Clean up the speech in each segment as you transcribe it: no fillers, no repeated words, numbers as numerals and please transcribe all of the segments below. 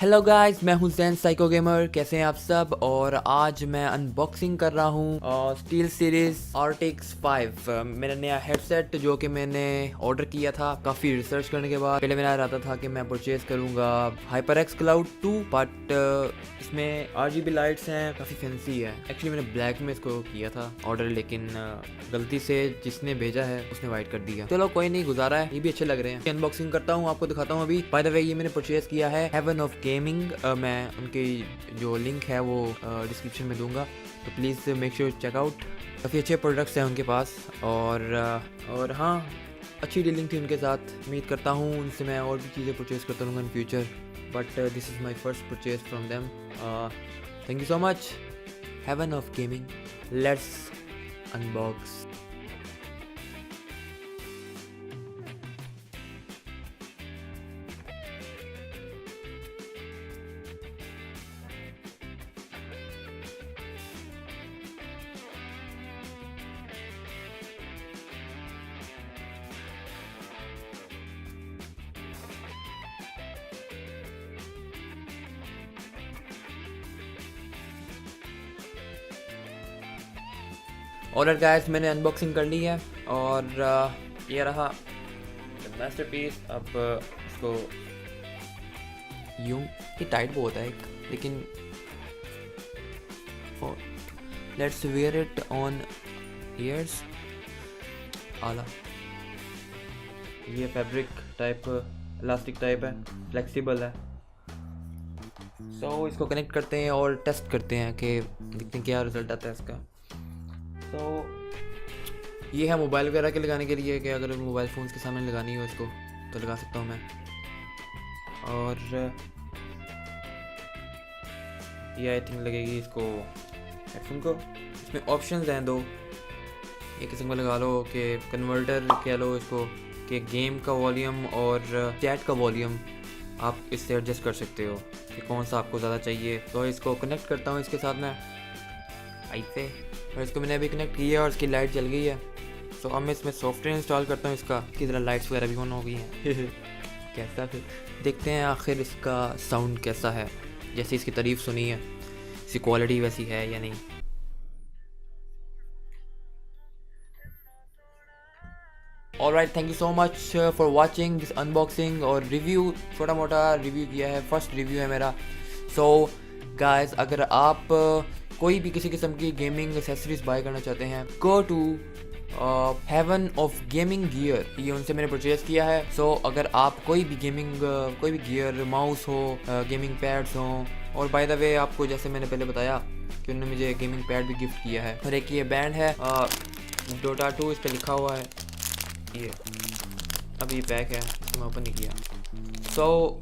Hello guys, मैं हूं Jain psycho gamer. कैसे हैं आप सब? और आज मैं अनबॉक्सिंग कर रहा हूं स्टील सीरीज आर्टिक्स 5 मेरा नया हेडसेट जो कि मैंने ऑर्डर किया था काफ़ी रिसर्च करने के बाद। पहले मेरा इरादा था कि मैं परचेज करूंगा HyperX Cloud 2 बट इसमें RGB लाइट्स हैं, काफ़ी फैंसी है। एक्चुअली मैंने ब्लैक में इसको किया था ऑर्डर, लेकिन गलती से जिसने भेजा है उसने वाइट कर दिया। चलो कोई नहीं, गुजारा है, ये भी अच्छे लग रहे हैं। अनबॉक्सिंग करता हूँ, आपको दिखाता हूँ। अभी बाय द वे ये मैंने परचेज किया है हेवन ऑफ गेमिंग। मैं उनकी जो लिंक है वो डिस्क्रिप्शन में दूंगा, तो please make sure check out. काफ़ी अच्छे प्रोडक्ट्स हैं उनके पास और हाँ, अच्छी डीलिंग थी उनके साथ। उम्मीद करता हूँ उनसे मैं और भी चीज़ें परचेज करता रहूँगा in future, but this is my first purchase from them. Thank you so much heaven of gaming. Let's unbox. Alright guys, मैंने अनबॉक्सिंग कर ली है और ये रहा मास्टरपीस। अब इसको यूं, ये टाइट बहुत है लेकिन let's wear it on ears. आला, ये फैब्रिक टाइप, इलास्टिक टाइप है, फ्लेक्सिबल है। सो इसको कनेक्ट करते हैं और टेस्ट करते हैं कि देखते हैं क्या रिजल्ट आता है इसका। तो ये है मोबाइल वगैरह के लगाने के लिए, कि अगर मोबाइल फ़ोन्स के सामने लगानी हो इसको तो लगा सकता हूँ मैं। और ये आई थिंक लगेगी इसको हेडफोन को। इसमें ऑप्शंस हैं दो, एक किस्म का लगा लो कि कन्वर्टर कह लो इसको, कि गेम का वॉल्यूम और चैट का वॉल्यूम आप इससे एडजस्ट कर सकते हो कि कौन सा आपको ज़्यादा चाहिए। तो इसको कनेक्ट करता हूँ इसके साथ मैं ऐसे, और इसको मैंने अभी कनेक्ट किया और इसकी लाइट जल गई है। तो अब मैं इसमें सॉफ्टवेयर इंस्टॉल करता हूँ इसका, कि ज़रा लाइट्स वगैरह भी ऑन हो गई हैं। कैसा, फिर देखते हैं आखिर इसका साउंड कैसा है। जैसे इसकी तारीफ़ सुनी है, इसकी क्वालिटी वैसी है या नहीं। Alright, thank you so much for watching this unboxing और रिव्यू। छोटा मोटा रिव्यू किया है, फर्स्ट रिव्यू है मेरा। सो गाइस, अगर आप कोई भी किसी किस्म की गेमिंग एक्सेसरीज बाय करना चाहते हैं, go to heaven of gaming gear. ये उनसे मैंने परचेज़ किया है। सो अगर आप कोई भी गियर, माउस हो, गेमिंग पैड्स हो, और बाय द वे आपको जैसे मैंने पहले बताया कि उन्होंने मुझे गेमिंग पैड भी गिफ्ट किया है। और एक ये बैंड है डोटा 2, इस पर लिखा हुआ है। ये अब ये पैक है, इसको मैं ओपन नहीं किया। सो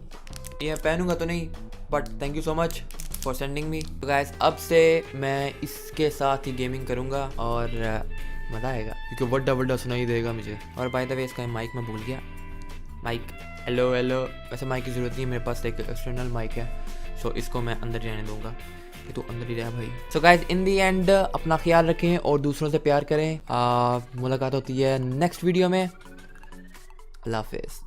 ये पहनूंगा तो नहीं, but thank you so much for sending me. तो गाइस, अब से मैं इसके साथ ही गेमिंग करूँगा और मज़ा आएगा, क्योंकि वड्डा सुनाई देगा मुझे। और बाय द वे इसका माइक मैं भूल गया। Mic, hello. वैसे माइक की ज़रूरत नहीं है, मेरे पास एक एक्सटर्नल माइक है। सो इसको मैं अंदर जाने दूँगा कि तू अंदर ही रहा भाई। So guys, in the and अपना ख्याल रखें और दूसरों से प्यार करें। मुलाकात होती है नेक्स्ट वीडियो में। अल्लाह हाफिज़।